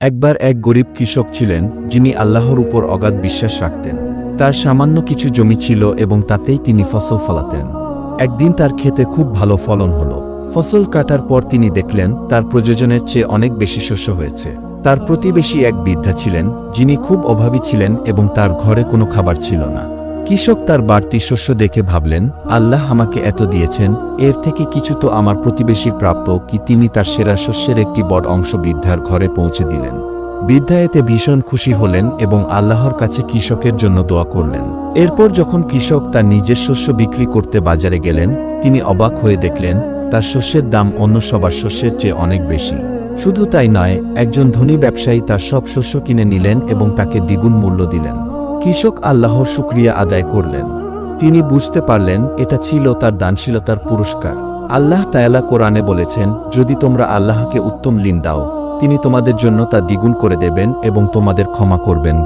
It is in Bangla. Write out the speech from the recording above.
একবার এক গরিব কৃষক ছিলেন যিনি আল্লাহর উপর অগাধ বিশ্বাস রাখতেন। তার সামান্য কিছু জমি ছিল এবং তাতেই তিনি ফসল ফলাতেন। একদিন তার ক্ষেতে খুব ভালো ফলন হলো। ফসল কাটার পর তিনি দেখলেন তার প্রয়োজনের চেয়ে অনেক বেশি শস্য হয়েছে। তার প্রতিবেশী এক বৃদ্ধা ছিলেন যিনি খুব অভাবী ছিলেন এবং তার ঘরে কোনো খাবার ছিল না। কৃষক তার বাড়তি শস্য দেখে ভাবলেন, আল্লাহ আমাকে এত দিয়েছেন, এর থেকে কিছু তো আমার প্রতিবেশীর প্রাপ্য। কি তিনি তার সেরা শস্যের একটি বড় অংশ বৃদ্ধার ঘরে পৌঁছে দিলেন। বৃদ্ধা এতে ভীষণ খুশি হলেন এবং আল্লাহর কাছে কৃষকের জন্য দোয়া করলেন। এরপর যখন কৃষক তার নিজের শস্য বিক্রি করতে বাজারে গেলেন, তিনি অবাক হয়ে দেখলেন তার শস্যের দাম অন্য সবার শস্যের চেয়ে অনেক বেশি। শুধু তাই নয়, একজন ধনী ব্যবসায়ী তার সব শস্য কিনে নিলেন এবং তাকে দ্বিগুণ মূল্য দিলেন। কৃষক আল্লাহর শুকরিয়া আদায় করলেন। তিনি বুঝতে পারলেন এটা ছিল তার দানশীলতার পুরস্কার। আল্লাহ তাআলা কোরআনে বলেছেন, যদি তোমরা আল্লাহকে উত্তম ঋণ দাও, তিনি তোমাদের জন্য তা দ্বিগুণ করে দেবেন এবং তোমাদের ক্ষমা করবেন।